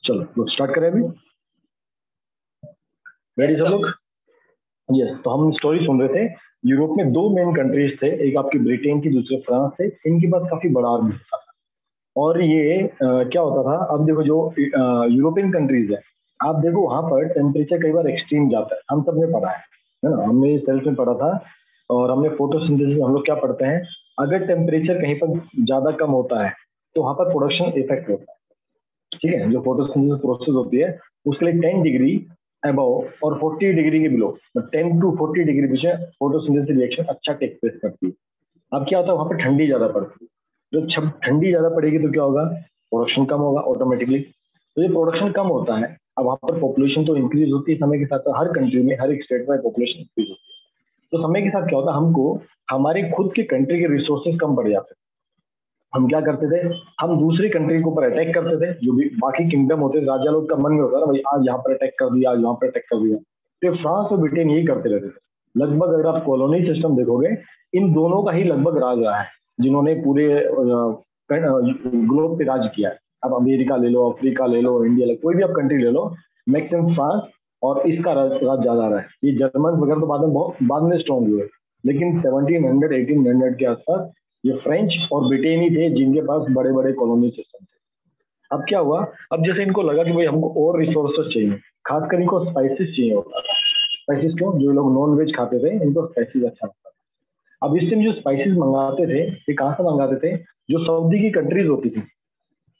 चलो तो स्टार्ट करें अभी। रेडी सब लोग? यस। तो हम स्टोरी सुन रहे थे। यूरोप में दो मेन कंट्रीज थे, एक आपकी ब्रिटेन की, दूसरे फ्रांस थे। इनके पास काफी बड़ा आर्मी था। और ये क्या होता था, अब देखो जो यूरोपियन कंट्रीज है, आप देखो वहां पर टेम्परेचर कई बार एक्सट्रीम जाता है। हम सब ने पढ़ा है ना, हमने सेल्फ में पढ़ा था। और हमने फोटोसिंथेसिस हम लोग क्या पढ़ते हैं, अगर टेम्परेचर कहीं पर ज्यादा कम होता है तो वहां पर प्रोडक्शन इफेक्ट होता है। ठीक है, जो फोटोसिंथेसिस प्रोसेस होती है उसके लिए 10 डिग्री अबव और 40 डिग्री के बिलो, 10 टू 40 डिग्री पीछे फोटोसिंथेसिस रिएक्शन अच्छा टेक प्लेस करती है। अब क्या होता है, वहां पर ठंडी ज्यादा पड़ती है। जब ठंडी ज्यादा पड़ेगी तो क्या होगा, प्रोडक्शन कम होगा ऑटोमेटिकली। तो ये प्रोडक्शन कम होता है, अब वहां पर पॉपुलेशन तो इंक्रीज होती है समय के साथ। हर कंट्री में, हर एक स्टेट में पॉपुलेशन इंक्रीज होती है। तो समय के साथ क्या होता है, हमको हमारे खुद के कंट्री के रिसोर्सेज कम पड़ जाते हैं। हम क्या करते थे, हम दूसरी कंट्री के ऊपर अटैक करते थे। जो भी बाकी किंगडम होते थे, राजा लोग का मन में होता था भाई आज यहाँ पर अटैक कर दिया, आज वहां पर अटैक कर दिया। तो फ्रांस और ब्रिटेन यही करते रहते थे लगभग। अगर आप कॉलोनी सिस्टम देखोगे, इन दोनों का ही लगभग राज रहा है, जिन्होंने पूरे ग्लोब पे राज किया है। अब अमेरिका ले लो, अफ्रीका ले लो, इंडिया ले, कोई भी आप कंट्री ले लो, मैक्सिमम फ्रांस और इसका राज ज्यादा रहा है। ये जर्मन वगैरह तो बहुत बाद में स्ट्रॉन्ग हुए, लेकिन 1700 1800 के आसपास ये फ्रेंच और ब्रिटेन ही थे जिनके पास बड़े बड़े कॉलोनी सिस्टम थे। अब क्या हुआ, अब जैसे इनको लगा कि भाई हमको और रिसोर्सेस चाहिए, खासकर इनको स्पाइसेस चाहिए होता था। स्पाइसेस क्यों, जो लोग नॉन वेज खाते थे इनको स्पाइसेस अच्छा लगता था। अब इस टाइम जो स्पाइसेस मंगाते थे, ये कहाँ से मंगाते थे, जो सऊदी की कंट्रीज होती थी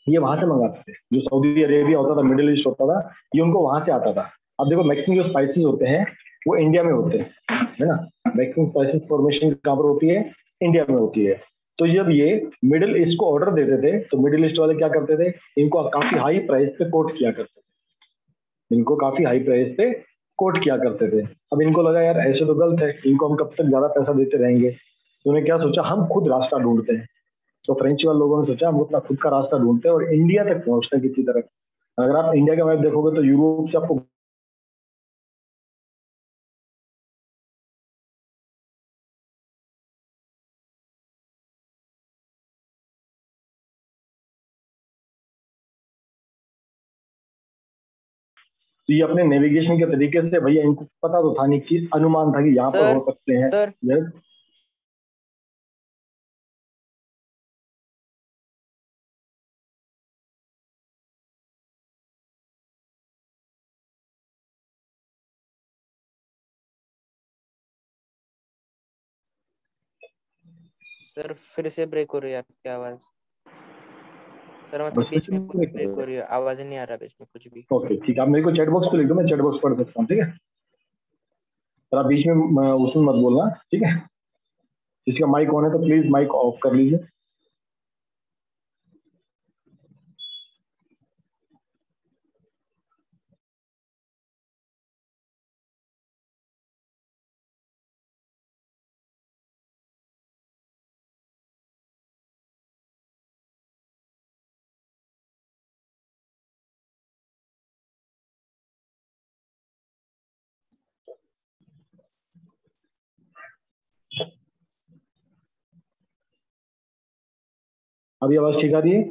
ये वहां से मंगाते थे। जो सऊदी अरेबिया होता था, मिडिल ईस्ट होता था, ये उनको वहां से आता था। अब देखो मैक्सिमम जो स्पाइसेस होते हैं वो इंडिया में होते हैं, है ना। मैक्सिमम स्पाइसेस फॉर्मेशन कहाँ पर होती है, इंडिया में होती है। तो जब ये मिडिल ईस्ट को ऑर्डर देते थे तो मिडिल ईस्ट वाले क्या करते थे, इनको काफी हाई प्राइस पे कोट किया करते थे। इनको काफी हाई प्राइस पे कोट किया करते थे। अब इनको लगा यार ऐसे तो गलत है, इनको हम कब तक ज्यादा पैसा देते रहेंगे। तो उन्हें क्या सोचा, हम खुद रास्ता ढूंढते हैं। तो फ्रेंच वाले लोगों ने सोचा हम अपना खुद का रास्ता ढूंढते हैं और इंडिया तक पहुंचते हैं किसी तरह। अगर आप इंडिया का मैप देखोगे तो यूरोप से आपको तो ये अपने नेविगेशन के तरीके से, भैया इनको पता तो था नहीं कि अनुमान था कि यहाँ पर सर हो सकते हैं। Sir Yes? सर फिर से ब्रेक हो रही है आपकी आवाज। सर मतलब बस बीच में पूरी ब्रेक हो रही है, आवाज नहीं आ रहा बीच में कुछ भी। ओके ठीक है, आप मेरे को चैट बॉक्स पे लिख दो, मैं चैट बॉक्स पढ़ सकता हूँ, ठीक है। पर आप बीच में उसमें मत बोलना, ठीक है। जिसका माइक ऑन है तो प्लीज माइक ऑफ कर लीजिए। अभी आवाज ठीक आ रही है?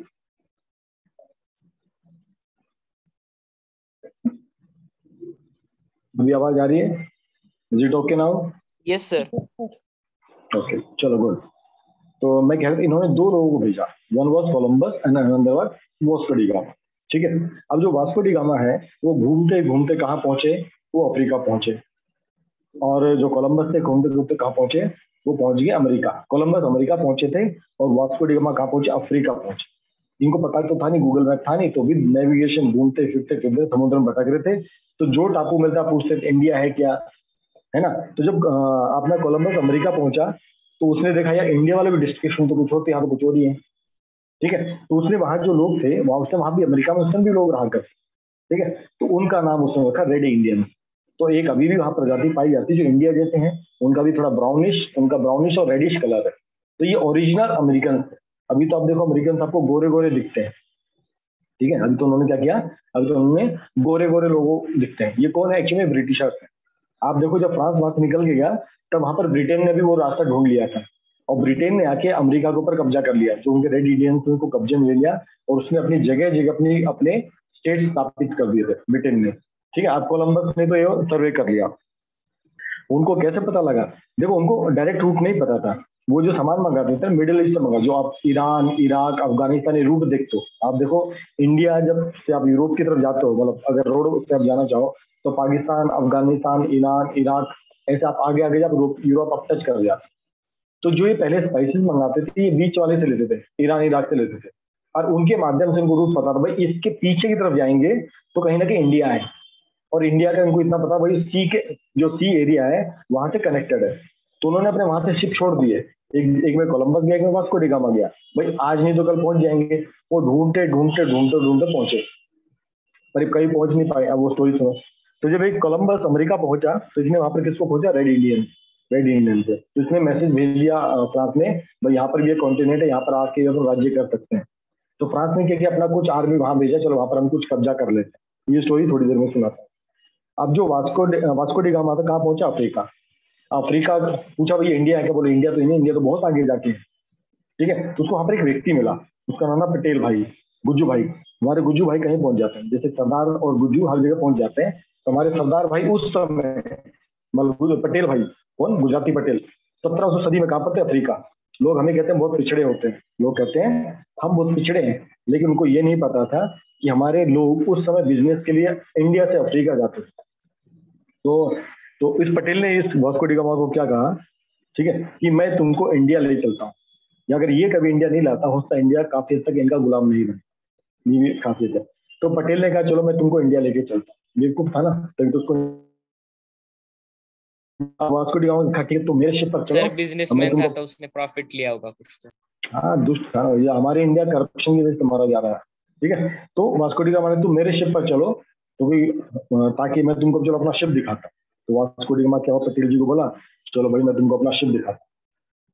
अभी आवाज आ रही है? Is it okay now? Yes sir. Okay चलो गुड। तो मैं कह रहा था इन्होंने दो लोगों को भेजा, one was Columbus and another was Vasco D gamma. ठीक है। अब जो वास्को डी गामा है वो घूमते घूमते कहाँ पहुंचे, वो अफ्रीका पहुंचे। और जो कोलंबस थे घूमते घूमते कहाँ पहुंचे, वो पहुंच गए अमेरिका। कोलंबस अमेरिका पहुंचे थे और वास्को डी गामा कहाँ पहुंचे, अफ्रीका पहुंचे। इनको पता तो था नहीं, गूगल मैप था नहीं, तो भी नेविगेशन घूमते फिरते फिरते समुद्र में भटक रहे थे। तो जो टापू मिलता पूछते थे, इंडिया है क्या, है ना। तो जब अपना कोलंबस अमेरिका पहुंचा तो उसने देखा यार इंडिया वाले भी डिस्क्रिप्शन तो कुछ होते, यहाँ तो कुछ और ही है। ठीक है। तो उसने वहां जो लोग थे वहां भी अमेरिका में उस समय भी लोग रहा करते, ठीक है। तो उनका नाम उसने रखा रेड इंडियन। तो एक अभी भी वहां प्रजाति पाई जाती है जो इंडिया जैसे हैं, उनका भी थोड़ा ब्राउनिश, उनका ब्राउनिश और रेडिश कलर है। तो ये ओरिजिनल अमेरिकन। अभी तो आप देखो अमेरिकन आपको गोरे गोरे दिखते हैं, ठीक है। अभी तो उन्होंने क्या किया, अभी तो उन्होंने गोरे गोरे लोगों दिखते हैं। ये कौन है, एक्चुअली ब्रिटिशर्स है। आप देखो जब फ्रांस वहां से निकल के गया तब वहां पर ब्रिटेन ने भी वो रास्ता ढूंढ लिया था, और ब्रिटेन ने आके अमेरिका के ऊपर कब्जा कर लिया। जो उनके रेड इंडियंस उनको कब्जे में ले लिया और उसने अपनी जगह जगह अपनी अपने स्टेट स्थापित कर दिए थे ब्रिटेन ने। ठीक है, अब कोलंबस ने तो ये सर्वे कर लिया। उनको कैसे पता लगा? देखो, उनको डायरेक्ट रूट नहीं पता था। वो जो सामान मंगाते थे मिडिल ईस्ट से मंगा, जो आप ईरान, इराक, अफगानिस्तान ये रूट देखते हो। आप देखो, इंडिया जब से आप यूरोप की तरफ जाते हो, मतलब अगर रोड से आप जाना चाहो तो पाकिस्तान, अफगानिस्तान, ईरान, इराक, ऐसे आप आगे आगे जब यूरोप आप टच कर जाते। तो जो ये पहले स्पाइसेस मंगाते थे ये बीच वाले से लेते थे, ईरान इराक से लेते थे, और उनके माध्यम से उनको रूट पता था भाई इसके पीछे की तरफ जाएंगे तो कहीं ना कहीं इंडिया है, और इंडिया का इनको इतना पता भाई सी के जो सी एरिया है वहां से कनेक्टेड है। तो उन्होंने अपने वहां से शिप छोड़ दिए, एक में कोलंबस गया, एक में वास्को डी गामा गया। भाई आज नहीं तो कल पहुंच जाएंगे। वो ढूंढते ढूंढते ढूंढते ढूंढते पहुंचे, पर ये कहीं पहुंच नहीं पाए। अब वो स्टोरी सुनो। तो जब एक कोलंबस अमेरिका पहुंचा तो इसने वहां पर किसको खोजा? रेड इंडियन से। तो इसने मैसेज भेज दिया फ्रांस ने, भाई यहाँ पर भी एक कॉन्टिनेंट है, यहाँ पर आके ये लोग राज्य कर सकते हैं। तो फ्रांस ने क्या किया, अपना कुछ आर्मी वहां भेजा, चलो वहां पर हम कुछ कब्जा कर लेते हैं। ये स्टोरी थोड़ी देर में सुनाता हूँ। अब जो वास्को डी गामा था, कहाँ पहुंचा? अफ्रीका। अफ्रीका पूछा भाई इंडिया है क्या? बोले इंडिया तो नहीं, इंडिया तो बहुत आगे जाके है। ठीक है, तो उसको वहां पर एक व्यक्ति मिला, उसका नाम है पटेल भाई, गुज्जू भाई। हमारे गुज्जू भाई कहीं पहुंच जाते हैं, जैसे सरदार और गुज्जू हर जगह पहुंच जाते हैं, तो हमारे सरदार भाई उस समय, मतलब पटेल भाई कौन? गुजराती पटेल। 1700 सदी में कहाँ पर थे? अफ्रीका। लोग हमें कहते हैं बहुत पिछड़े होते हैं, लोग कहते हैं हम बहुत पिछड़े हैं, लेकिन उनको ये नहीं पता था कि हमारे लोग उस समय बिजनेस के लिए इंडिया से अफ्रीका जाते थे। तो इस पटेल ने इस वास्को डी गामा को क्या कहा, ठीक है, कि मैं तुमको इंडिया ले चलता हूँ, या अगर ये कभी इंडिया नहीं लाता हो सकता इंडिया काफी हद तक इनका गुलाम नहीं बने। ये भी खासियत है। तो पटेल ने कहा चलो मैं तुमको इंडिया लेके चलता हूँ। बेवकूफ था ना, तो उसको वास्को डी गामा ने कहा ठीक है तुम मेरे शिप पर चलो, सर मैं बिजनेसमैन था तुमको। तो उसने प्रॉफिट लिया होगा कुछ तो। हाँ, दुष्ट था ये, हमारे इंडिया करप्शन की वजह से मारा जा रहा है। ठीक है, तो वास्को डी गामा ने तुम मेरे शिप पर चलो, तो भी ताकि मैं तुमको चलो अपना शिप दिखाता। तो वास्को डी गामा क्या हुआ, पटेल जी को बोला चलो भाई मैं तुमको अपना शिप दिखाता।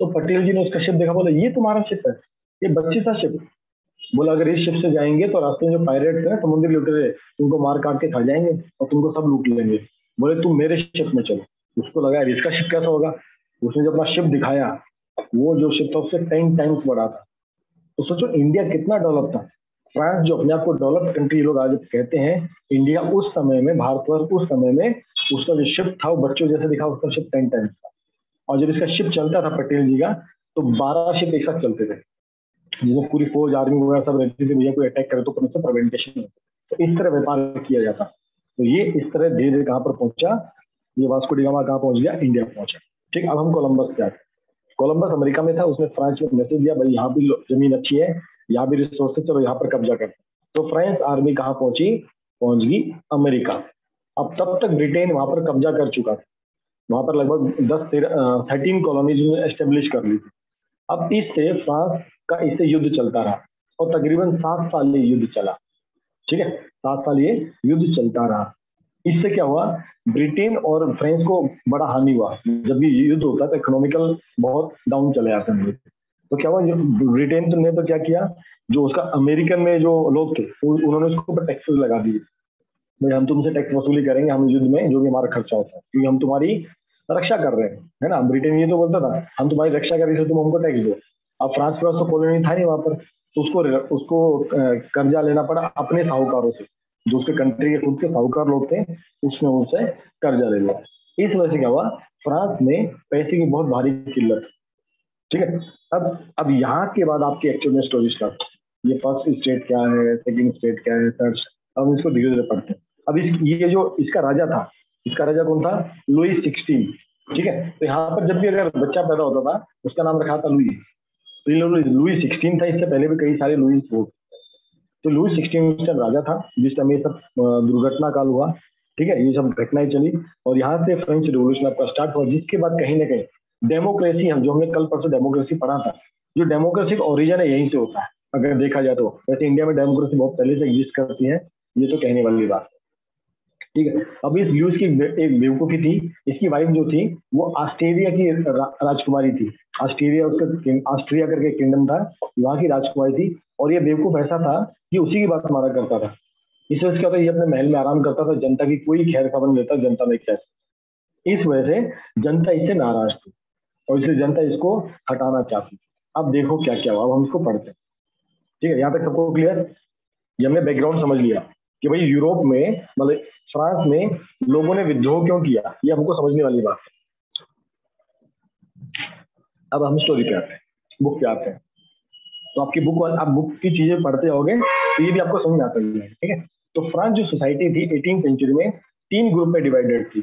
तो पटेल जी ने उसका शिप देखा, बोला ये तुम्हारा शिप है? ये बच्चे सा शिप। बोला अगर इस शिप से जाएंगे तो रास्ते में जो पायरेट्स हैं, समुद्री लुटेरे, तुमको मार काट के खा जाएंगे और तुमको सब लूट लेंगे। बोले तुम मेरे शिप में चलो। उसको लगा यार इसका शिप कैसा होगा। उसने जब अपना शिप दिखाया, वो जो शिप था उससे 10 टाइम्स बड़ा था। तो सोचो इंडिया कितना डेवलप था। फ्रांस जो अपने आप को डेवलप कंट्री लोग आज कहते हैं, इंडिया उस समय में, भारतवर्ष उस समय में, उसका जो शिप था वो बच्चों जैसे दिखा, उसका शिप 10 टाइम्स था। और जब इसका शिप चलता था पटेल जी का, तो 12 शिप एक साथ चलते थे, जिसमें पूरी फौज आर्मी वगैरह सब रहती थी, भैया कोई अटैक करे तो उससे प्रिवेंटेशन हो। तो इस तरह व्यापार किया जाता। तो ये इस तरह धीरे धीरे कहाँ पर पहुंचा, ये वास्को डी गामा कहाँ पहुंच गया? इंडिया पहुंचा। ठीक, अब हम कोलंबस पे आते हैं। कोलंबस अमेरिका में था, उसने फ्रांस को मैसेज दिया भाई यहाँ भी जमीन अच्छी है, यहाँ भी रिसोर्सेज, चलो यहाँ पर कब्जा करते। तो फ्रांस आर्मी कहाँ पहुंची? पहुंच गई अमेरिका। अब तब तक ब्रिटेन वहां पर कब्जा कर चुका था, वहां पर लगभग 13 कॉलोनीज एस्टेब्लिश कर ली थी। अब इससे फ्रांस का इससे युद्ध चलता रहा, और तकरीबन 7 साल ये युद्ध चला। ठीक है, 7 साल ये युद्ध चलता रहा। इससे क्या हुआ, ब्रिटेन और फ्रांस को बड़ा हानि हुआ। जब भी युद्ध होता है तो इकोनॉमिकल बहुत डाउन चले जाते हैं। तो क्या हुआ, ब्रिटेन ने तो क्या किया, जो उसका अमेरिकन में जो लोग थे उन्होंने उसके ऊपर टैक्सेस लगा दिए। भाई हम तुमसे टैक्स वसूली करेंगे, हम युद्ध में जो भी हमारा खर्चा होता है, क्योंकि हम तुम्हारी रक्षा कर रहे हैं, है ना। ब्रिटेन ये तो बोलता था हम तुम्हारी रक्षा कर रहे थे, तुम हमको टैक्स दो। अब फ्रांस के पास तो कॉलोनी था नहीं वहां पर, तो उसको उसको कर्जा लेना पड़ा अपने साहूकारों से, जो उसके कंट्री के खुद के साहूकार लोग थे, उसने उनसे कर्जा ले लिया। इस वजह से क्या हुआ, फ्रांस में पैसे की बहुत भारी किल्लत। ठीक है, अब यहाँ के बाद आपकी एक्चुअल में स्टोरी स्टार्ट। ये फर्स्ट स्टेट क्या है, सेकंड स्टेट क्या है, थर्ड। अब इसको धीरे धीरे पढ़ते हैं। अब ये जो इसका राजा था, इसका राजा कौन था? लुई 16। ठीक है, तो यहाँ पर जब भी अगर बच्चा पैदा होता था उसका नाम रखा था लुई। तो ये लुई 16 था, इससे पहले भी कई सारे लुई हो। तो लुई 16 उस टाइम राजा था जिस टाइम ये सब दुर्घटना काल हुआ। ठीक है, ये सब घटनाएं चली, और यहाँ से फ्रेंच रिवोल्यूशन आपका स्टार्ट हुआ, जिसके बाद कहीं ना कहीं डेमोक्रेसी, हम जो हमने कल परसों डेमोक्रेसी पढ़ा था, जो डेमोक्रेसी का ओरिजिन है यहीं से होता है अगर देखा जाए तो। वैसे इंडिया में डेमोक्रेसी बहुत पहले से एग्जिस्ट करती है, ये तो कहने वाली बात है। ठीक है, अब इस ल्यूस की एक बेवकूफी थी। इसकी वाइफ जो थी वो ऑस्ट्रेलिया की राजकुमारी थी। ऑस्ट्रिया करके किंगडम था, वहां की राजकुमारी थी। और ये बेवकूफ ऐसा था कि उसी की बात मारा करता था। इस वजह से क्या था, ये अपने महल में आराम करता था, जनता की कोई खैर खबर नहीं लेता जनता में क्या। इस वजह से जनता इससे नाराज थी, और इसलिए जनता इसको हटाना चाहती थी। अब देखो क्या क्या हुआ, अब हम इसको पढ़ते हैं। ठीक है, यहाँ तक सबको क्लियर? ये हमने बैकग्राउंड समझ लिया। कि भाई यूरोप में मतलब फ्रांस में लोगों ने विद्रोह क्यों किया, ये हमको समझने वाली बात है। अब हम स्टोरी पे आते हैं, बुक पे आते हैं। तो आपकी बुक, आप बुक की चीजें पढ़ते जाओगे तो ये भी आपको समझ आता है, ठीक है। तो फ्रांस जो सोसाइटी थी 18th सेंचुरी में 3 ग्रुप में डिवाइडेड थी,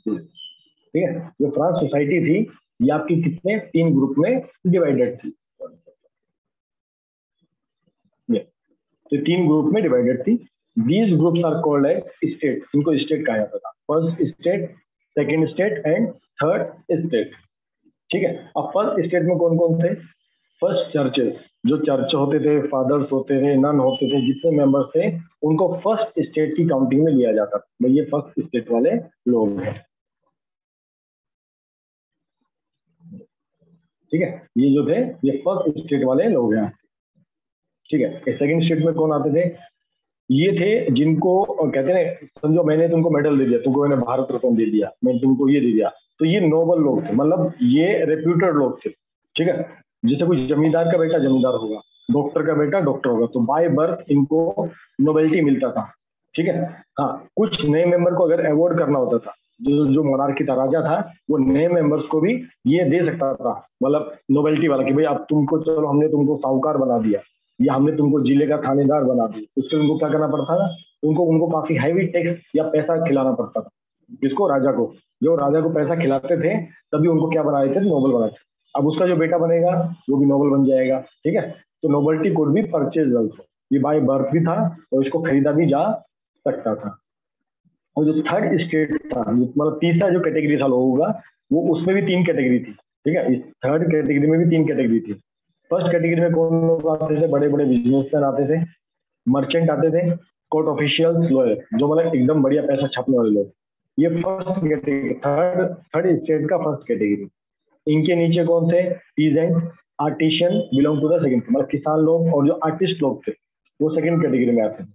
ठीक है। जो फ्रांस सोसाइटी थी ये आपकी कितने 3 ग्रुप में डिवाइडेड थी, तो 3 ग्रुप में डिवाइडेड थी। These groups are called as state, इनको स्टेट कहा जाता था, first state, second state and third state, ठीक है। अब फर्स्ट स्टेट में कौन कौन थे? फर्स्ट चर्चेस, जो चर्च होते थे, फादर्स होते थे, नन होते थे, जितने मेंबर्स थे उनको फर्स्ट स्टेट की काउंटिंग में लिया जाता था। भाई ये फर्स्ट स्टेट वाले लोग हैं, ठीक है। ये जो थे ये फर्स्ट स्टेट वाले लोग हैं, ठीक है। सेकंड स्टेट में कौन आते थे? ये थे जिनको कहते हैं, समझो मैंने तुमको मेडल दे दिया, तुमको मैंने भारत रत्न दे दिया, मैंने तुमको ये दे दिया, तो ये नोबल लोग थे, मतलब ये रेप्यूटेड लोग थे, ठीक है। जैसे कोई जमींदार का बेटा जमींदार होगा, डॉक्टर का बेटा डॉक्टर होगा, तो बाय बर्थ इनको नोबेलिटी मिलता था, ठीक है। हाँ, कुछ नए मेंबर को अगर अवॉर्ड करना होता था, जो जो मोनार्की था, राजा था, वो नए मेंबर्स को भी ये दे सकता था, मतलब नोबेलिटी वाला, कि भाई अब तुमको, चलो हमने तुमको साहूकार बना दिया या हमने तुमको जिले का थानेदार बना दिया, उससे उनको क्या करना पड़ता था? उनको उनको काफी हैवी टैक्स या पैसा खिलाना पड़ता था। किसको? राजा को। जो राजा को पैसा खिलाते थे तभी उनको क्या बना देते थे? नोबल बना देते। अब उसका जो बेटा बनेगा वो भी नोबल बन जाएगा, ठीक है। तो नोबलिटी कोड भी परचेज ऑल्सो, ये बाय बर्थ भी था और इसको खरीदा भी जा सकता था। और जो थर्ड स्टेट था, मतलब तीसरा जो कैटेगरी था लोगों का, वो उसमें भी 3 कैटेगरी थी, ठीक है। इस थर्ड कैटेगरी में भी 3 कैटेगरी थी। फर्स्ट कैटेगरी में कौन लोग आते थे? बड़े बड़े बिजनेसमैन आते थे, मर्चेंट आते थे, कोर्ट ऑफिशियल्स, लॉयर, जो मतलब एकदम बढ़िया पैसा छापने वाले लोग। ये first category, third third state का फर्स्ट कैटेगरी। इनके नीचे कौन थे? Peasant, artisan belong to the second, मतलब किसान लोग और जो आर्टिस्ट लोग थे वो सेकंड कैटेगरी में आते थे।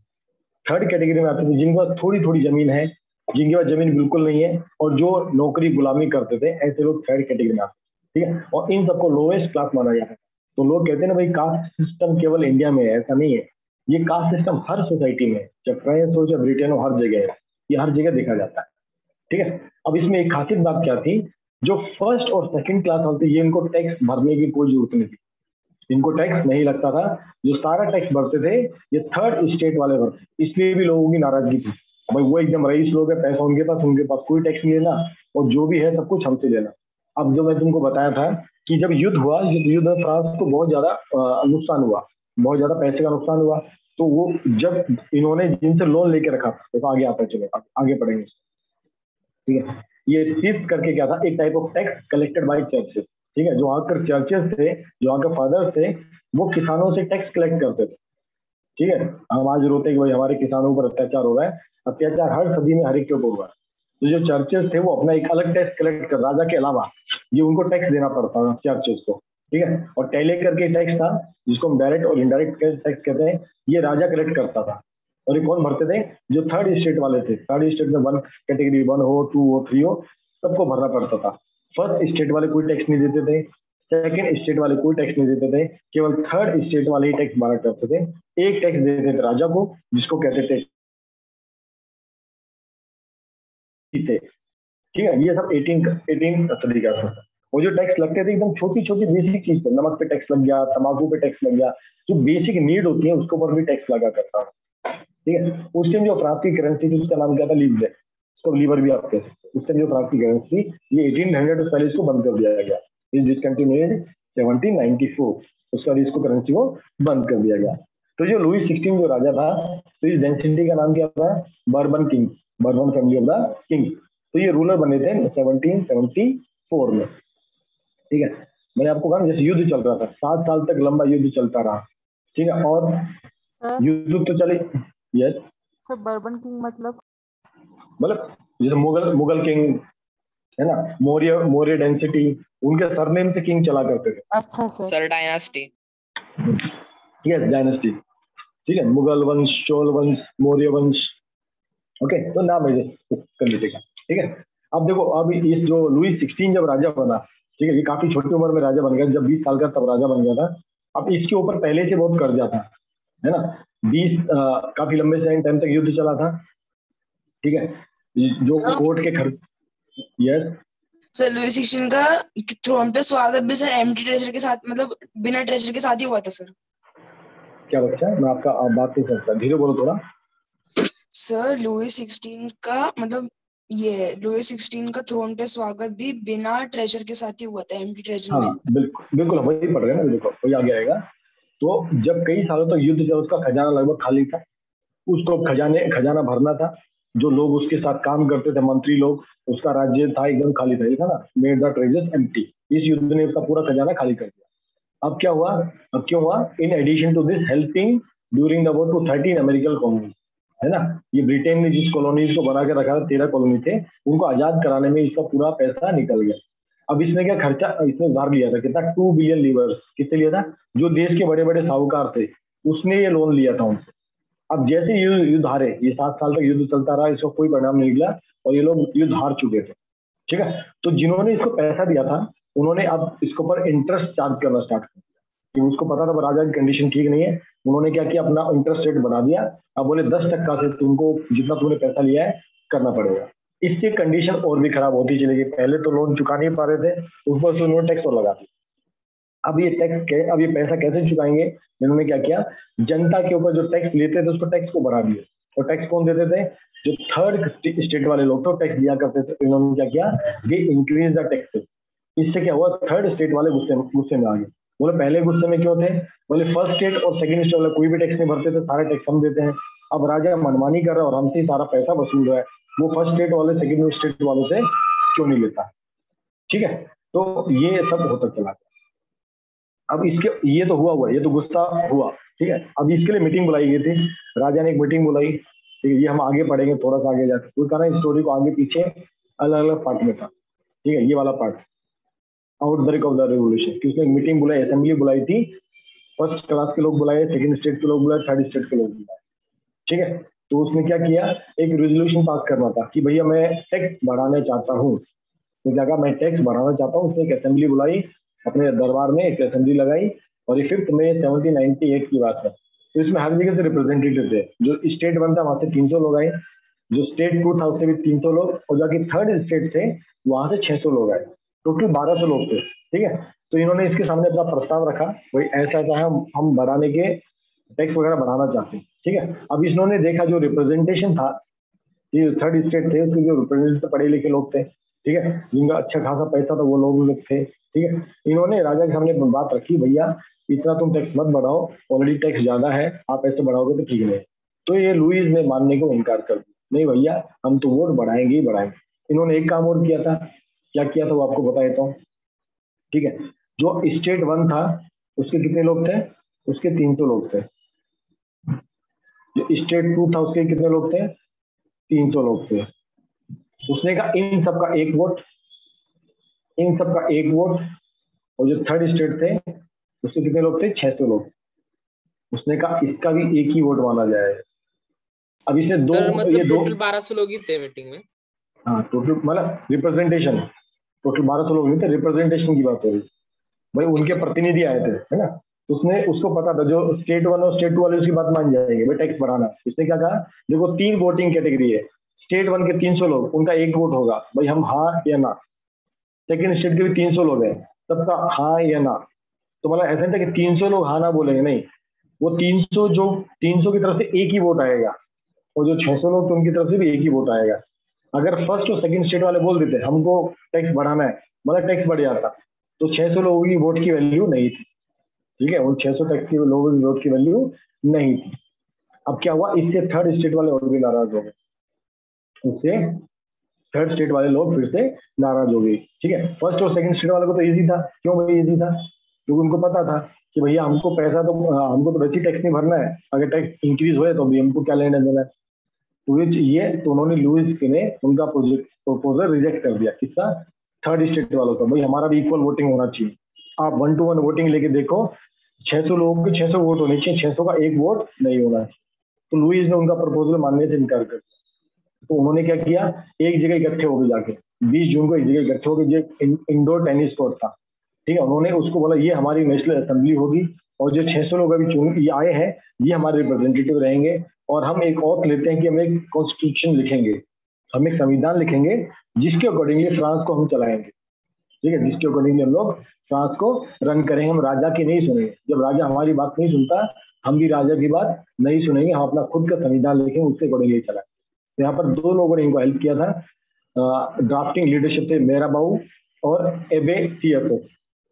थर्ड कैटेगरी में आते थे जिनके पास थोड़ी थोड़ी जमीन है, जिनके पास जमीन बिल्कुल नहीं है, और जो नौकरी गुलामी करते थे, ऐसे लोग थर्ड कैटेगरी में आते, ठीक है। और इन सबको लोएस्ट क्लास माना जाता है। तो लोग कहते हैं ना भाई कास्ट सिस्टम केवल इंडिया में है, ऐसा नहीं है। ये कास्ट सिस्टम हर सोसाइटी में, चाहे फ्रांस हो चाहे ब्रिटेन हो, हर जगह है, ये हर जगह देखा जाता है, ठीक है। अब इसमें एक खासियत बात क्या थी? जो फर्स्ट और सेकंड क्लास वाले थे ये इनको टैक्स भरने की कोई जरूरत नहीं थी, इनको टैक्स नहीं लगता था। जो सारा टैक्स भरते थे ये थर्ड स्टेट वाले भरते, इसलिए भी लोगों की नाराजगी थी। भाई वो एकदम रईस लोग है, पैसा उनके पास कोई टैक्स नहीं लेना, और जो भी है सब कुछ हमसे लेना। अब जो मैं तुमको बताया था कि जब युद्ध हुआ, युद्ध में फ्रांस को बहुत ज्यादा नुकसान हुआ, बहुत ज्यादा पैसे का नुकसान हुआ। तो वो जब इन्होंने जिनसे लोन लेके रखा, देखो आगे आता है, चलो आगे पढ़ेंगे, ठीक है। ये सीज करके क्या था? एक type of tax collected by churches, ठीक है। जो आकर चर्चेस थे, जो आकर फादर्स थे, वो किसानों से टैक्स कलेक्ट करते थे, ठीक है। हम आज रोते हैं कि भाई हमारे किसानों पर अत्याचार हो रहा है, अत्याचार हर सदी में हर एक के ऊपर हुआ है। तो जो चर्चेस थे वो अपना एक अलग टैक्स कलेक्ट कर, राजा के अलावा ये उनको टैक्स देना पड़ता था चर्चेस को, ठीक है। और टैले करके टैक्स था, जिसको हम डायरेक्ट और इनडायरेक्ट टैक्स कहते हैं, ये राजा कलेक्ट करता था। और ये कौन भरते थे? जो थर्ड स्टेट वाले थे। थर्ड स्टेट में वन कैटेगरी 1 हो, 2 हो, 3 हो, सबको भरना पड़ता था। फर्स्ट स्टेट वाले कोई टैक्स नहीं देते थे, सेकंड स्टेट वाले कोई टैक्स नहीं देते थे, केवल थर्ड स्टेट वाले ही टैक्स भरा करते थे। एक टैक्स देते थे राजा को, जिसको कहते थे, ठीक है। ये सब 18 सदी का था। वो जो टैक्स लगते थे एकदम छोटी छोटी बेसिक चीज पे, नमक पे टैक्स लग गया, तंबाकू पे टैक्स लग गया, जो बेसिक नीड होती है उसके ऊपर भी टैक्स लगा करता था, ठीक है। उस टाइम जो फ्रांस की करेंसी थी उसका नाम क्या था? लीवर, उसको लीवर भी आप कह सकते। उस टाइम जो फ्रांस की करेंसी थी, ये 1800 से पहले इसको बंद कर दिया गया, इस डिसकंटिन्यूड 1794, उसका इसको करेंसी को बंद कर दिया गया। तो जो लुई 16 जो राजा था, तो इस डेंसिटी का नाम क्या था? Bourbon king, bourbon family of the king. तो ये रूलर बने थे 1774 में, ठीक है। मैंने आपको कहा जैसे युद्ध चल रहा था, 7 साल तक लंबा युद्ध चलता रहा, ठीक है। और सर युद्ध तो चले, यस, सर बर्बन किंग मतलब जैसे मुगल मुगल किंग है ना, मौर्य मौर्य डेंसिटी, उनके सरनेम से किंग चला करते थे। अच्छा सर डायनास्टी। यस, डायनेस्टी, ठीक है। मुगल वंश, चोल वंश, मौर्य वंश, ओके, तो नाम है कर लीजिएगा, ठीक है। अब देखो, अब इस जो लुई 16 जब राजा बना, ठीक है, ये काफी छोटी उम्र में राजा बन गया, जब 20 साल का तब राजा बन गया था। अब इसके ऊपर पहले से बहुत कर्जा था, है ना। 20 काफी लंबे टाइम तक युद्ध चला था, ठीक है, जो कोर्ट के खर्च। यस सर, लुई 16 का थ्रोन पे स्वागत भी सर एम्प्टी ट्रेजर के साथ, मतलब बिना ट्रेजर के साथ ही हुआ था सर। क्या बच्चा, मैं आपका बात नहीं समझता, धीरे बोलो थोड़ा। सर लुई 16 का मतलब ये लुई 16 का थ्रोन पे स्वागत भी बिना ट्रेजर के साथ ही हुआ था, एम्प्टी ट्रेजर हाँ में। बिल्कुल बिल्कुल, वही पढ़ रहे हैं ना, देखो वही आगे आएगा। तो जब कई सालों तक युद्ध चला, उसका खजाना लगभग खाली था, उसको खजाना भरना था, जो लोग उसके साथ काम करते थे, मंत्री लोग, उसका राज्य था एकदम खाली था ना, मेड द ट्रेजर्स एम्प्टी। इस युद्ध ने उसका पूरा खजाना खाली कर दिया। अब क्या हुआ, अब क्यों हुआ, in addition to this helping during the war to 13 American colonies, है ना। ये ब्रिटेन ने जिस कॉलोनीज को बना के रखा था, 13 कॉलोनी थे, उनको आजाद कराने में इसका पूरा पैसा निकल गया। अब इसने क्या खर्चा, इसने उधार लिया था कितना, 2 बिलियन लीवर्स। किससे लिया था, जो देश के बड़े बड़े साहूकार थे, उसने ये लोन लिया था उनसे। अब जैसे युद्ध हारे, ये 7 साल तक युद्ध चलता रहा, इसका कोई परिणाम नहीं निकला और ये लोग युद्ध हार चुके थे, ठीक है। तो जिन्होंने इसको पैसा दिया था, उन्होंने अब इसके ऊपर इंटरेस्ट चार्ज करना स्टार्ट कर दिया, कि उसको पता था राजा की कंडीशन ठीक नहीं है। उन्होंने क्या किया, अपना इंटरेस्ट रेट बढ़ा दिया। अब बोले 10% से तुमको जितना तुमने पैसा लिया है करना पड़ेगा। इससे कंडीशन और भी खराब होती चली गई। पहले तो लोन चुका नहीं पा रहे थे, ऊपर से उन्होंने टैक्स और लगा दिया। अब ये पैसा कैसे चुकाएंगे, इन्होंने क्या किया, जनता के ऊपर जो टैक्स लेते थे उसको टैक्स को बढ़ा दिया। और टैक्स कौन देते थे, जो थर्ड स्टेट वाले लोग तो टैक्स दिया करते थे। इन्होंने क्या किया, दे इंक्रीज द टैक्सेस। इससे क्या हुआ, थर्ड स्टेट वाले गुस्से में आ गए। बोले पहले गुस्से में क्यों थे, बोले फर्स्ट स्टेट और सेकंड स्टेट वाले कोई भी टैक्स नहीं भरते थे, सारे टैक्स हम देते हैं। अब राजा मनमानी कर रहा है और हमसे सारा पैसा वसूल रहा है, वो फर्स्ट स्टेट वाले सेकंड स्टेट वालों से क्यों नहीं लेता, ठीक है। तो ये सब होता चला। अब इसके ये तो हुआ, ये तो गुस्सा हुआ, ठीक है। अब इसके लिए मीटिंग बुलाई गई थी, राजा ने एक मीटिंग बुलाई, ठीक है। ये हम आगे पढ़ेंगे थोड़ा सा आगे जाकर, कोई कहा ना स्टोरी को आगे पीछे अलग अलग पार्ट में था, ठीक है। ये वाला part outbreak of the revolution की उसने एक मीटिंग बुलाई, असेंबली बुलाई थी। फर्स्ट क्लास के लोग बुलाए, सेकंड स्टेट के लोग बुलाए, थर्ड स्टेट के लोग बुलाए, ठीक है। तो उसने क्या किया, एक रेजोल्यूशन पास करना था कि भैया मैं टैक्स बढ़ाना चाहता हूँ। तो क्या कहा, मैं टैक्स बढ़ाना चाहता हूँ। उसने एक असेंबली बुलाई, अपने दरबार में एक असेंबली लगाई, और ये 5 मई 1798 की बात है। तो इसमें हर जगह से रिप्रेजेंटेटिव थे। जो स्टेट वन था वहां से 300 लोग आए, जो स्टेट 2 था उससे भी 300 लोग, और जाके थर्ड स्टेट थे वहां से 600 लोग आए, टोटल 1200 लोग थे, ठीक है। तो इन्होंने इसके सामने अपना प्रस्ताव रखा, भाई ऐसा ऐसा है, हम बढ़ाने के टैक्स वगैरह बढ़ाना चाहते हैं, ठीक है। अब इन्होंने देखा जो रिप्रेजेंटेशन था, ये थर्ड स्टेट थे, उसके जो रिप्रेजेंटेटिव पढ़े लिखे लोग थे, ठीक है, जिनका अच्छा खासा पैसा था, वो लोग थे, ठीक है। इन्होंने राजा के सामने बात रखी, भैया इतना तुम टैक्स मत बढ़ाओ, ऑलरेडी टैक्स ज्यादा है, आप ऐसे बढ़ाओगे तो ठीक नहीं। तो ये लुईस ने मानने को इनकार कर दिया, नहीं भैया हम तो वोट बढ़ाएंगे ही बढ़ाएंगे। इन्होंने एक काम और किया था, क्या किया था वो आपको बता देता हूँ, ठीक है। जो स्टेट वन था उसके कितने लोग थे, उसके 300 लोग थे। जो स्टेट टू था उसके कितने लोग थे, 300 लोग थे। उसने कहा इन सबका एक वोट, इन सबका एक वोट, और जो थर्ड स्टेट थे उसके कितने लोग थे, 600 लोग। उसने कहा इसका भी एक ही वोट माना जाए। अब इसने दो, मतलब ये दो, टोटल 1200 लोग ही थे मीटिंग में। हाँ टोटल मतलब रिप्रेजेंटेशन, टोटल 1200 लोग नहीं थे, रिप्रेजेंटेशन की बात हो रही, भाई उनके प्रतिनिधि आए थे, है ना। उसने उसको पता था जो स्टेट वन और स्टेट टू वाले उसकी बात मान जाएंगे, भाई टैक्स बढ़ाना। इसने क्या कहा, देखो 3 वोटिंग कैटेगरी है, स्टेट वन के 300 लोग, उनका एक वोट होगा, भाई हम हाँ या ना। सेकंड स्टेट के भी 300 लोग हैं, सबका हाँ या ना। तो मतलब ऐसा नहीं था कि 300 लोग हाँ ना बोलेंगे, नहीं, वो 300 जो 300 की तरफ से एक ही वोट आएगा, और जो 600 लोग तो उनकी तरफ से भी एक ही वोट आएगा। अगर फर्स्ट और सेकंड स्टेट वाले बोल देते हमको टैक्स बढ़ाना है, मतलब टैक्स बढ़ जाता, तो 600 लोगों की वोट की वैल्यू नहीं थी, ठीक है। उन 600 टैक्स के लोगों की वोट की वैल्यू नहीं थी। अब क्या हुआ, इससे थर्ड स्टेट वाले और भी नाराज हो गए, इससे थर्ड स्टेट वाले लोग फिर से नाराज हो गए, ठीक है। फर्स्ट और सेकंड स्टेट वाले को तो इजी था, क्यों भाई इजी था, क्योंकि उनको पता था कि भैया हमको पैसा तो हमको तो वैसे टैक्स नहीं भरना है, अगर टैक्स इंक्रीज हुए तो भी हमको क्या लेना देना है। तो उन्होंने लुईस ने उनका प्रपोजल रिजेक्ट कर दिया, किसका, थर्ड स्टेट वालों का, भाई हमारा भी इक्वल वोटिंग होना चाहिए। आप 1 to 1 वोटिंग लेके देखो, 600 लोगों के 600 वोट होने चाहिए, 600 का एक वोट नहीं होना चाहिए। तो लुईस ने उनका प्रपोजल मानने से इनकार कर दिया। तो उन्होंने क्या किया, एक जगह इकट्ठे हो गए, जाके 20 जून को एक जगह इकट्ठे हो गए, जो इंडोर टेनिस कोर्ट था, ठीक है। उन्होंने उसको बोला ये हमारी नेशनल असेंबली होगी, और जो 600 लोग अभी चुन ये आए हैं, ये हमारे रिप्रेजेंटेटिव रहेंगे, और हम एक ऑथ लेते हैं कि हम एक कॉन्स्टिट्यूशन लिखेंगे, हम एक संविधान लिखेंगे जिसके अकॉर्डिंगली फ्रांस को हम चलाएंगे, ठीक है, जिसके अकॉर्डिंगली हम लोग फ्रांस को रन करेंगे। हम राजा की नहीं सुनेंगे, जब राजा हमारी बात नहीं सुनता हम भी राजा की बात नहीं सुनेंगे, हम अपना खुद का संविधान लिखेंगे, उसके अकॉर्डिंगली चलाएंगे। तो यहाँ पर 2 लोगों ने इनको हेल्प किया था, ड्राफ्टिंग लीडरशिप थे मेरा बाबू और एबे टिएफो।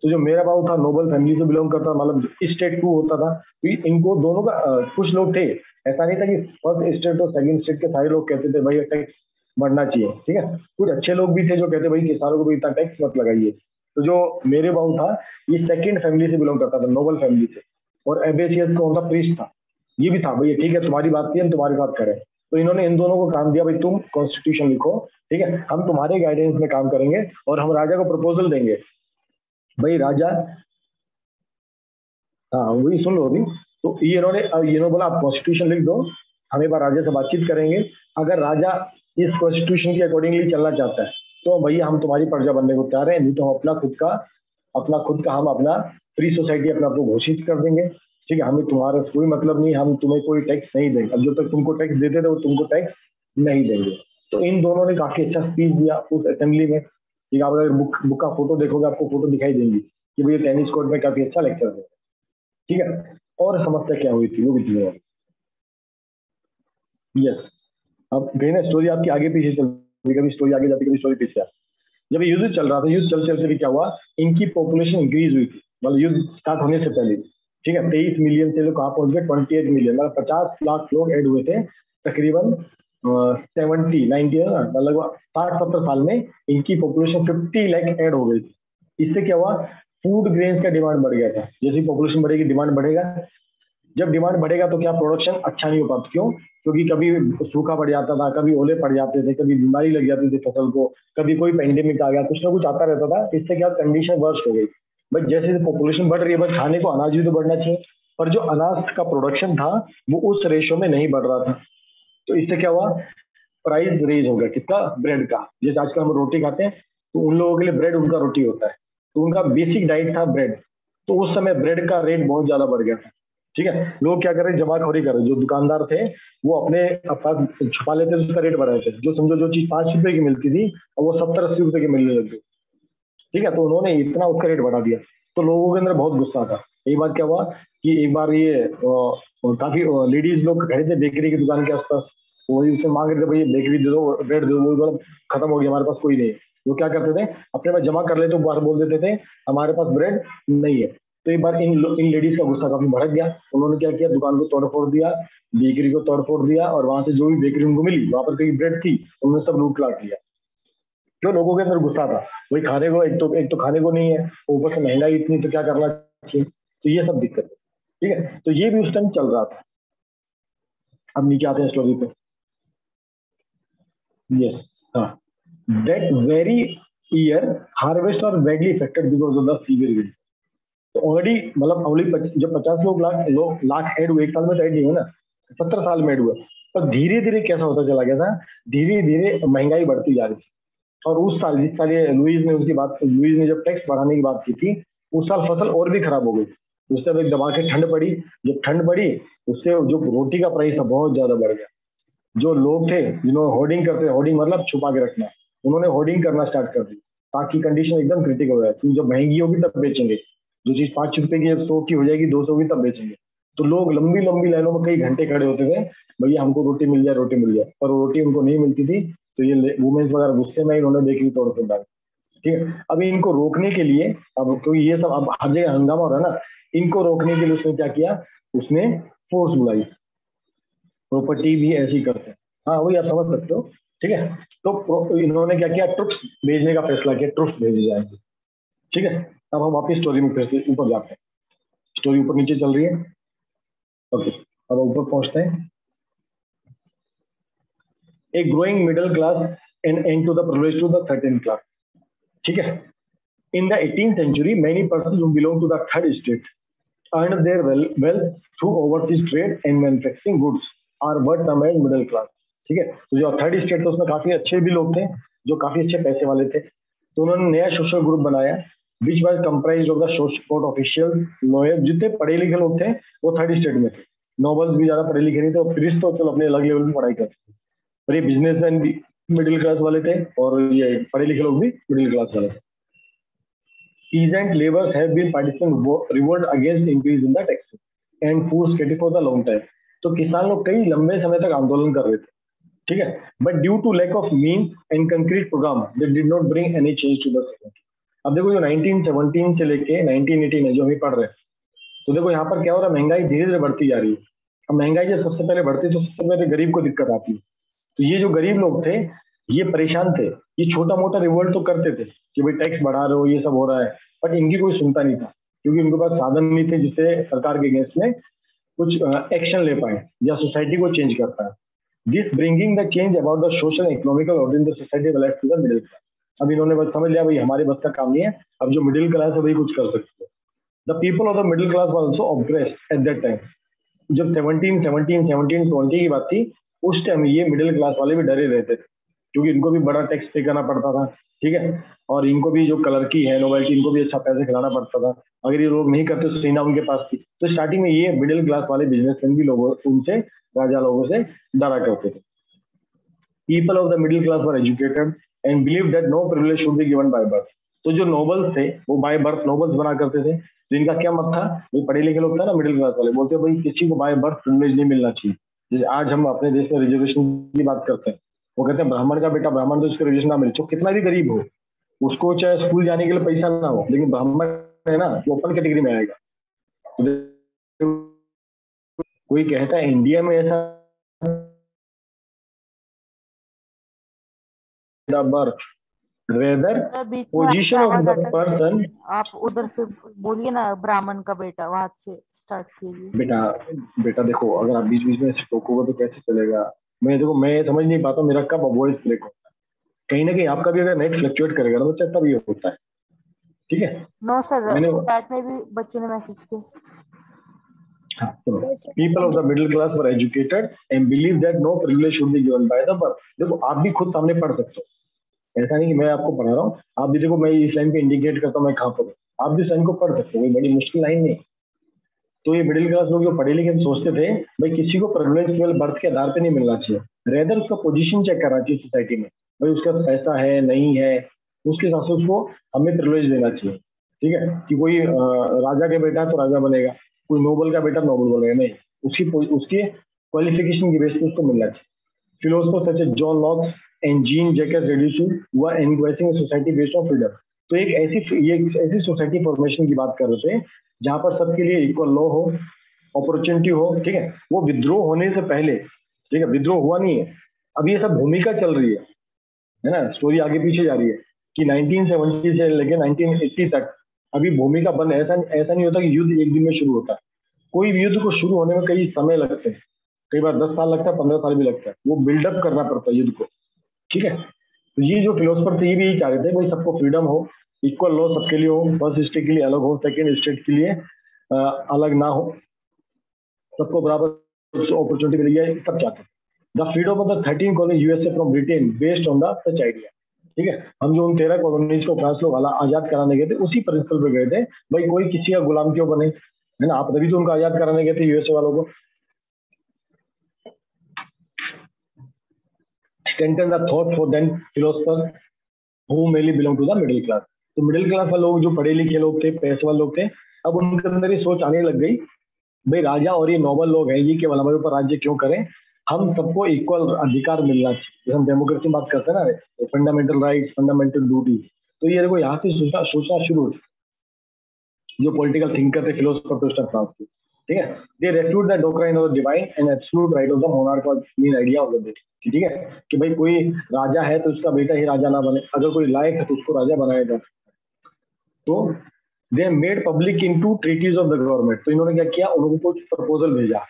तो जो मेरा बाबू था नोबल फैमिली से बिलोंग करता, मतलब स्टेट 2 होता था, तो इनको दोनों का कुछ लोग थे, ऐसा नहीं था कि फर्स्ट स्टेट और सेकंड स्टेट के सारे लोग कहते थे भाई टैक्स बढ़ना चाहिए, ठीक है, कुछ अच्छे लोग भी थे जो कहते भाई किसानों को भी इतना टैक्स मत लगाइए। तो जो मेरे बाबू था ये सेकंड फैमिली से बिलोंग करता था, नोबल फैमिली से, और एबेसियस कौन था, प्रीस्ट था, ये भी था भाई ठीक है तुम्हारी बात थी हम तुम्हारे साथ करें। तो इन्होंने इन दोनों को काम दिया भाई तुम कॉन्स्टिट्यूशन लिखो, ठीक है, हम तुम्हारे गाइडेंस में काम करेंगे और हम राजा को प्रपोजल देंगे। भाई राजा, हाँ वही सुन लो अभी। तो ये इन्होंने बोला आप कॉन्स्टिट्यूशन लिख दो, हम एक बार राजा से बातचीत करेंगे, अगर राजा इस कॉन्स्टिट्यूशन के अकॉर्डिंगली चलना चाहता है तो भैया हम तुम्हारी प्रजा बनने को तैयार हैं, नहीं तो हम हम अपना फ्री सोसाइटी अपना आपको घोषित कर देंगे, ठीक है, हमें तुम्हारा कोई मतलब नहीं, हम तुम्हें कोई टैक्स नहीं देंगे, अब जो तक तुमको टैक्स देते थे वो तुमको टैक्स नहीं देंगे। तो इन दोनों ने काफी अच्छा स्पीच दिया उस असेंबली में, ठीक है, आप अगर बुक का फोटो देखोगे आपको फोटो दिखाई देंगी कि भैया टेनिस कोर्ट में काफी अच्छा लेक्चर है, ठीक है। और समस्या क्या हुई थी वो भी थी, यस, अब कहीं ना स्टोरी आपकी आगे पीछे चलती, कभी स्टोरी आगे जाती कभी स्टोरी पीछे आती। जब युद्ध चल रहा था, युद्ध चलते चलते भी क्या हुआ, इनकी पॉपुलेशन इंक्रीज हुई थी, मतलब युद्ध स्टार्ट होने से पहले, ठीक है, 23 मिलियन से लोग कहाँ पहुंच गए 28 मिलियन, मतलब 50 लाख लोग ऐड हुए थे तकरीबन 70-90, मतलब 60-70 साल में इनकी पॉपुलेशन 50 लाख ऐड हो गई थी। इससे क्या हुआ, फूड ग्रेन्स का डिमांड बढ़ गया था, जैसे पॉपुलेशन बढ़ेगी डिमांड बढ़ेगा, जब डिमांड बढ़ेगा तो क्या प्रोडक्शन अच्छा नहीं हो पाता, क्यों, क्योंकि कभी सूखा पड़ जाता था, कभी ओले पड़ जाते थे, कभी बीमारी लग जाती थी फसल को, कभी कोई पेंडेमिक आ गया, कुछ ना कुछ आता रहता था, इससे क्या कंडीशन वर्स्ट हो गई। बट जैसे जैसे पॉपुलेशन बढ़ रही है, बट खाने को अनाज भी तो बढ़ना चाहिए, पर जो अनाज का प्रोडक्शन था वो उस रेशो में नहीं बढ़ रहा था। तो इससे क्या हुआ, प्राइस रेज हो गया, किसका, ब्रेड का। जैसे आजकल हम रोटी खाते हैं तो उन लोगों के लिए ब्रेड उनका रोटी होता है, तो उनका बेसिक डाइट था ब्रेड, तो उस समय ब्रेड का रेट बहुत ज्यादा बढ़ गया था, ठीक है। लोग क्या कर रहे, जमाखोरी कर रहे, जो दुकानदार थे वो अपने पास छुपा लेते थे, उसका रेट बढ़ाए थे, जो समझो जो चीज 5 रुपए की मिलती थी और वो 70-80 रुपए की मिलने लग गई, ठीक है, तो उन्होंने इतना उसका रेट बढ़ा दिया, तो लोगों के अंदर बहुत गुस्सा था। एक बार क्या हुआ कि एक बार ये काफी लेडीज लोग खड़े थे बेकरी की दुकान के आसपास, वही उससे मांग रहे थे भाई बेकरी दे दो, ब्रेड दे दो, वो बोला खत्म हो गया हमारे पास कोई नहीं। वो क्या करते थे, अपने पास जमा कर लेते, बाहर बोल देते थे हमारे पास ब्रेड नहीं है। तो एक बार इन लेडीज का गुस्सा काफी भड़क गया, उन्होंने क्या किया, दुकान को तोड़फोड़ दिया, बेकरी को तोड़फोड़ दिया, और वहां से जो भी बेकरी उनको मिली वहां पर कहीं ब्रेड थी उन्होंने सब लूट लाट लिया। क्यों, लोगों के अंदर गुस्सा था, वही खाने को एक तो खाने को नहीं है, ऊपर से महंगाई इतनी, तो क्या करना चाहिए, तो ये सब दिक्कत है, ठीक है। तो ये भी उस टाइम चल रहा था। अब नीचे आते हैं स्टोरी पे, यस, हाँ, दैट वेरी ईयर हार्वेस्ट और badly affected because of the severe wind. तो ऑलरेडी मतलब ऑलरेडी जब 50 लाख ऐड हुए, एक साल में तो ऐड नहीं हुआ ना, 70 साल में ऐड हुआ, पर धीरे धीरे कैसा होता चला गया था, धीरे धीरे महंगाई बढ़ती जा रही थी। और उस साल जिस साल ये लुईस ने जब टैक्स बढ़ाने की बात की थी, उस साल फसल और भी खराब हो गई, उस समय एक दबा के ठंड पड़ी, जब ठंड पड़ी उससे जो रोटी का प्राइस था बहुत ज्यादा बढ़ गया। जो लोग थे जिन्होंने होर्डिंग करते, होर्डिंग मतलब छुपा के रखना, उन्होंने होर्डिंग करना स्टार्ट कर दी, ताकि कंडीशन एकदम क्रिटिकल हो जाए, क्योंकि जब महंगी होगी तब बेचेंगे, जो चीज 5 रुपए की 100 की हो जाएगी 200 की तब बेचेंगे। तो लोग लंबी लंबी लाइनों में कई घंटे खड़े होते थे, भैया हमको रोटी मिल जाए, पर रोटी उनको नहीं मिलती थी। तो ये वुमेन्स वगैरह गुस्से में इन्होंने बेकरी तोड़ फोड़ डाली, ठीक है। अब इनको रोकने के लिए, अब क्योंकि ये सब अब हर जगह हंगामा हो रहा है ना, इनको रोकने के लिए उसने क्या किया, उसने फोर्स बुलाई, प्रॉपर्टी भी ऐसी करते हैं, हाँ वही आप समझ सकते हो, ठीक है। तो इन्होंने क्या किया, ट्रुप्स भेजने का फैसला किया, ट्रुप्स भेजे जाएंगे, ठीक है। अब हम वापिस स्टोरी में फिर से ऊपर जाते हैं, स्टोरी ऊपर नीचे चल रही है, ओके, अब ऊपर पहुंचते हैं। A growing middle class and end to the privilege to the 13th class, ठीक है। In the 18th century, many persons who belong to the third estate earned their wealth through overseas trade and manufacturing goods are what termed as middle class, ठीक है। तो जो third state था उसमें काफी अच्छे भी लोग थे, जो काफी अच्छे पैसे वाले थे, तो उन्होंने नया सोशल ग्रुप बनाया which was comprised of the social court official lawyer. जितने पढ़े लिखे लोग थे वो थर्ड स्टेट में थे, नॉबल्स भी ज्यादा पढ़े लिखे नहीं थे, और प्रिस्ट तो चलो अपने अलग लेवल में पढ़ाई करते थे, पर ये बिजनेसमैन भी मिडिल क्लास वाले थे और ये पढ़े लिखे लोग भी मिडिल क्लास वाले थे। Peasant laborers have been participating revolt against increase in the taxes and food scarcity for the long time। तो किसान लोग कई लंबे समय तक आंदोलन कर रहे थे, ठीक है, but due to lack of mean and concrete programme they did not bring any change to the society. अब देखो जो 1917 से लेके 1918 है जो अभी पढ़ रहे हैं, तो देखो यहाँ पर क्या हो रहा है, महंगाई धीरे धीरे बढ़ती जा रही है। अब महंगाई जब सबसे पहले बढ़ती है तो सबसे पहले गरीब को दिक्कत आती है। तो ये जो गरीब लोग थे ये परेशान थे, ये छोटा मोटा रिवोल्ट तो करते थे कि भाई टैक्स बढ़ा रहे हो, ये सब हो रहा है, बट इनकी कोई सुनता नहीं था, क्योंकि उनके पास साधन नहीं थे जिससे सरकार के अगेंस्ट में कुछ एक्शन ले पाए या सोसाइटी को चेंज कर पाए। This bringing the change about the social economical order in the society relate to the middle class. अब इन्होंने बस समझ लिया भाई हमारे बस का काम नहीं है, अब जो मिडिल क्लास है वही कुछ कर सकते हैं। The people of the middle class were also oppressed at that time. जब 1720 की बात थी उस टाइम ये मिडिल क्लास वाले भी डरे रहते थे, क्योंकि इनको भी बड़ा टैक्स पे करना पड़ता था, ठीक है, और इनको भी जो कलर की है नोबेल्टी इनको भी अच्छा पैसे खिलाना पड़ता था। अगर ये लोग नहीं करते तो सेना उनके पास थी। तो स्टार्टिंग में ये मिडिल क्लास वाले बिजनेसमैन भी लोगों उनसे राजा लोगों से डरा करते थे। People of the middle class were educated and believe that no privilege should be given by birth. तो जो नोबल्स थे वो बाय बर्थ नोबल्स बना करते थे, तो इनका क्या मत था, वो पढ़े लिखे लोग था ना मिडिल क्लास वाले, बोलते भाई किसी को बाय बर्थ प्रिविलेज नहीं मिलना चाहिए। जैसे आज हम अपने देश में रिजर्वेशन की बात करते हैं, वो कहते हैं ब्राह्मण का बेटा ब्राह्मण तो उसको रिजर्वेशन ना मिले, तो कितना भी गरीब हो, उसको चाहे स्कूल जाने के लिए पैसा ना हो, लेकिन ब्राह्मण है ना वो ओपन कैटेगरी में आएगा। तो कोई कहता है इंडिया में ऐसा बर्थ रेदर सर बीच में पोजीशन आपकी ऑफ आवाज द अटक पर्सन। रही है, आप उधर से बोलिए ना, ब्राह्मण का बेटा वहां से स्टार्ट कीजिए। बेटा बेटा देखो अगर आप बीच बीच में टोकोगे तो कैसे चलेगा। मैं देखो मैं समझ नहीं पाता मेरा कब वॉइस ब्रेक होता है, कहीं ना कहीं आपका भी अगर नेट फ्लक्चुएट करेगा ना बच्चा तब ये होता है, ठीक है। नो सर, मैंने चैट में भी बच्चों ने मैसेज किया। हाँ सुनो, people of the middle class were educated and believe that no privilege should be given by the birth. देखो आप भी खुद सामने पढ़ सकते हो, ऐसा नहीं कि मैं आपको पढ़ा रहा हूँ, आप भी देखो मैं इस लाइन पे इंडिकेट करता हूँ मैं कहाँ पर, आप भी इस लाइन को पढ़ सकते हो, कोई बड़ी मुश्किल लाइन नहीं। तो ये मिडिल क्लास लोग जो पढ़े लिखे सोचते थे भाई किसी को प्रिविलेज केवल बर्थ के आधार पे नहीं मिलना चाहिए, रेदर उसका पोजीशन चेक करना चाहिए सोसाइटी में, भाई उसका पैसा है नहीं है, उसके हिसाब से उसको हमें प्रिविलेज देना चाहिए, ठीक है। कि कोई राजा के बेटा है तो राजा बनेगा, कोई नोबल का बेटा नोबल बनेगा, नहीं, उसकी क्वालिफिकेशन की बेस पे उसको मिलना चाहिए। Philosopher such as John Locke and Jean Jacob Rousseau were inquesting society based on freedom. तो एक ऐसी सोसाइटी फॉर्मेशन की बात कर रहे थे जहां पर सबके लिए इक्वल लॉ हो, अपॉर्चुनिटी हो, ठीक है। वो विद्रोह होने से पहले, ठीक है, विद्रोह हुआ नहीं है, अब ये सब भूमिका चल रही है ना, स्टोरी आगे पीछे जा रही है कि 1970 से लेकर 1980 तक अभी भूमिका बंद है। ऐसा नहीं होता कि युद्ध एक दिन में शुरू होता है, कोई भी युद्ध को शुरू होने में कई समय लगते हैं, कई बार 10 साल लगता है, 15 साल भी लगता है, वो बिल्डअप करना पड़ता है युद्ध को, ठीक है। तो ये जो फिलोसफर थे ये भी यही चाह रहे थे भाई सबको फ्रीडम हो, इक्वल लॉ सबके लिए हो, फर्स्ट स्टेट के लिए अलग हो, सेकेंड स्टेट के लिए अलग ना हो, सबको बराबर अपॉर्चुनिटी मिल जाए, सब चाहते हैं। The freedom of the 13 colony USA from Britain based on the such idea, ठीक है। हम जो उन 13 कॉलोनीज को फ्रांस लोग आजाद कराने गए थे उसी प्रिंसिपल पे गए थे, भाई कोई किसी का गुलाम क्यों बने, है ना। आप तभी तो उनको आजाद कराने गए थे यूएसए वालों को। Strengthen the thought for then philosophers who mainly belong to the middle class। तो मिडिल क्लास वाले लोग जो पढ़े लिखे लोग थे, पैसे वाले लोग थे, अब उनके अंदर ये सोच आने लग गई भाई राजा और ये नोबल लोग हैं, ये केवल हमारे ऊपर राज्य क्यों करें, हम सबको इक्वल अधिकार मिलना चाहिए। हम डेमोक्रेसी बात करते हैं ना, फंडामेंटल राइट्स, फंडामेंटल ड्यूटी, तो ये देखो यहाँ से सोचना शुरू हो जो पॉलिटिकल थिंकर थे, फिलोसफर थे उस टाइम फ्रांस के, ठीक है। They refute the doctrine of the divine and absolute right of the monarch was main idea of the day, ठीक है, कि भाई कोई राजा है तो उसका बेटा ही राजा ना बने, अगर कोई लायक है तो उसको राजा बनाया जाए। तो they made public into treaties of the government. तो इन्होंने क्या किया, उनको कुछ प्रपोजल भेजा,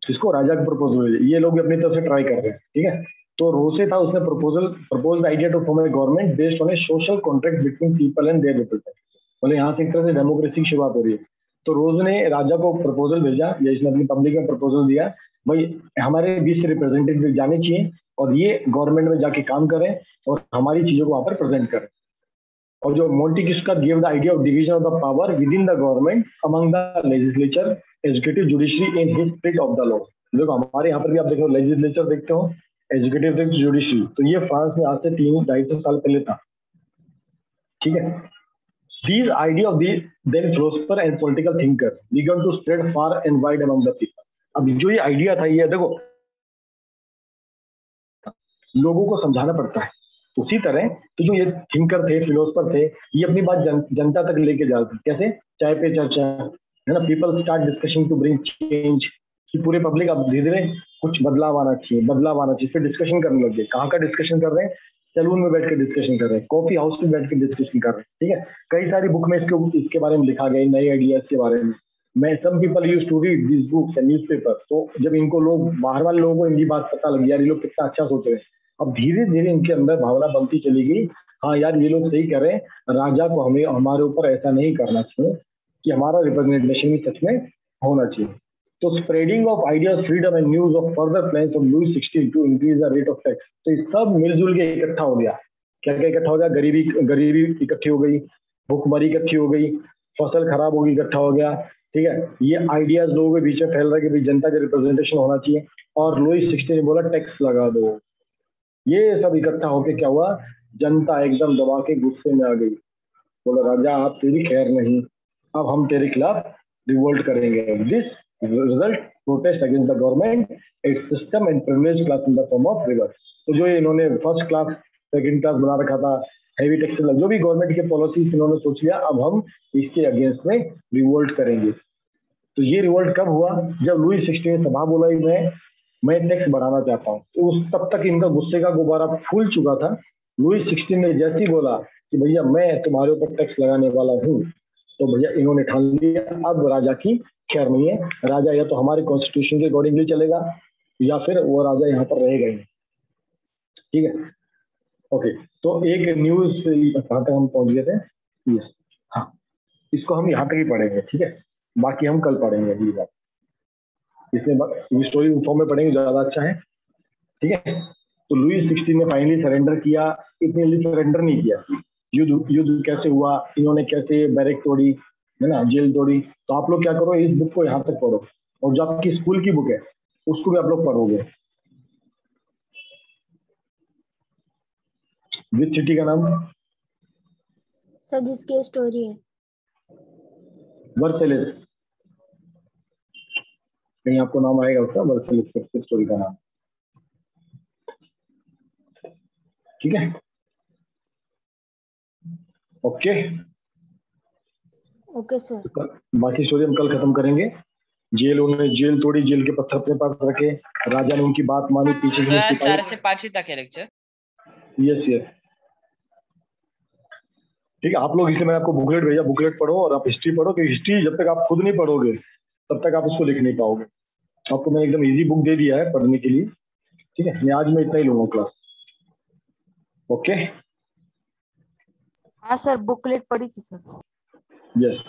इसको राजा का प्रपोजल भेजा, ये लोग भी अपनी तरफ से ट्राई कर रहे हैं, ठीक है। तो रोसे था, उसने propose idea to form a government based on a social contract between people and their representative. बोले यहाँ से एक तरह से डेमोक्रेसी की शुरुआत हो रही है। तो रोज ने राजा को प्रपोजल भेजा, या इसने अपनी पब्लिक में प्रपोजल दिया, भाई हमारे बीच से रिप्रेजेंटेटिव जाने चाहिए और ये गवर्नमेंट में जाके काम करें और हमारी चीजों को वहां पर प्रेजेंट करें। और जो Montesquieu give the idea of division of the power with in the government among the legislature educative judiciary in his spirit of the law. देखो हमारे यहाँ पर भी आप देखो लेजिस्लेचर देखते हो, एजुकेटिव देखते हो, जुडिशरी, तो ये फ्रांस में आज से 300-250 साल पहले था। ठीक है। These idea of the then philosopher and political thinker began to spread far and wide among the people। अब जो ये आइडिया था, ये देखो लोगों को समझाना पड़ता है। उसी तरह तो जो ये थिंकर थे, फिलोसफर थे, ये अपनी बात जनता तक लेके जाते। कैसे? चाय पे चर्चा, है ना, people start discussion to bring change, कि पूरे पब्लिक अब धीरे धीरे कुछ बदलाव आना चाहिए, फिर डिस्कशन करने लग गए। कहाँ का डिस्कशन कर रहे हैं? सैलून में बैठ के डिस्कशन कर रहे हैं, कॉफी हाउस में बैठ के डिस्कशन कर रहे हैं। ठीक है, कई सारी बुक में इसके बारे में लिखा गया, नए आइडियाज के बारे में। मैं some people use to read this books and newspaper. तो जब इनको लोग, बाहर वाले लोगों को इनकी बात पता लगी, यार ये लोग कितना अच्छा सोच रहे हैं, अब धीरे धीरे इनके अंदर भावना बनती चली गई, हाँ यार ये लोग सही कह रहे हैं, राजा को हमें हमारे ऊपर ऐसा नहीं करना चाहिए, कि हमारा रिप्रेजेंटेशन भी सच में होना चाहिए। तो spreading of ideas, freedom and news of further plans of Louis 16 to increase the rate of tax. तो ये सब मिलजुल के इकट्ठा हो गया। क्या क्या इकट्ठा हो गया? गरीबी इकट्ठी हो गई, भूखमरी इकट्ठी हो गई, फसल खराब होगी, इकट्ठा हो गया। ठीक है, ये आइडियाज लोगों के बीच में फैल रहा है कि भाई जनता का रिप्रेजेंटेशन होना चाहिए, और लुई 16 ने बोला टैक्स लगा दो। ये सब इकट्ठा होकर क्या हुआ? जनता एकदम दबा के गुस्से में आ गई, बोला राजा आप तेरी खैर नहीं, अब हम तेरे खिलाफ रिवोल्ट करेंगे। This result protest against the government, it's system and privilege class in the form of reverse. तो जो इन्होंने फर्स्ट क्लास सेकंड क्लास बना रखा था, हैवी टैक्स, जो भी गवर्नमेंट के पॉलिसीज इन्होंने सोच लिया, अब हम इसके अगेंस्ट में रिवोल्ट करेंगे। तो ये रिवोल्ट कब हुआ? जब लुई 16 ने सभा बोला मैं टैक्स बढ़ाना चाहता हूँ। तो उस तब तक इनका गुस्से का गुब्बारा फूल चुका था। लुई 16 ने जैसे ही बोला कि भैया मैं तुम्हारे ऊपर टैक्स लगाने वाला हूँ, तो भैया इन्होंने ठान लिया अब राजा की खैर नहीं है। राजा या तो हमारे कॉन्स्टिट्यूशन के अकॉर्डिंगली चलेगा, या फिर वो राजा यहाँ पर रहेगा ही। ठीक है, ओके। तो एक न्यूज कहाँ तक हम पहुंच गए थे? यस, हाँ, इसको हम यहाँ तक ही पढ़ेंगे। ठीक है, बाकी हम कल पढ़ेंगे अगली बार। इसमें स्टोरी फॉर्म में पढ़ेंगे, ज्यादा अच्छा है। ठीक है, तो लुई 16 ने फाइनली सरेंडर किया। इतनी जल्दी सरेंडर नहीं किया। युद्ध कैसे हुआ, इन्होंने कैसे बैरक तोड़ी, है ना, जेल तोड़ी। तो आप लोग क्या करो, इस बुक को यहाँ तक पढ़ो, और जो आपकी स्कूल की बुक है उसको भी आप लोग पढ़ोगे। विच सिटी का नाम? सर जिसकी स्टोरी है वर्सेलिस। कहीं आपको नाम आएगा उसका? वर्सेलिस करके स्टोरी का नाम। ठीक है, ओके ओके सर। बाकी स्टोरी हम कल खत्म करेंगे। उन्होंने जेल तोड़ी, जेल के पत्थर अपने पास रखे, राजा ने उनकी बात मानी, पीछे से 4 से 5 ही तक है लेक्चर। यस। ठीक है, आप लोग, इसलिए मैंने आपको बुकलेट भेजा, बुकलेट पढ़ो और आप हिस्ट्री पढ़ो, कि हिस्ट्री जब तक आप खुद नहीं पढ़ोगे तब तक आप उसको लिख नहीं पाओगे। आपको मैं एकदम इजी बुक दे दिया है पढ़ने के लिए। ठीक है, मैं आज मैं इतना ही लूंगा क्लास। ओके, हाँ सर, बुकलेट पढ़ी थी सर। यस।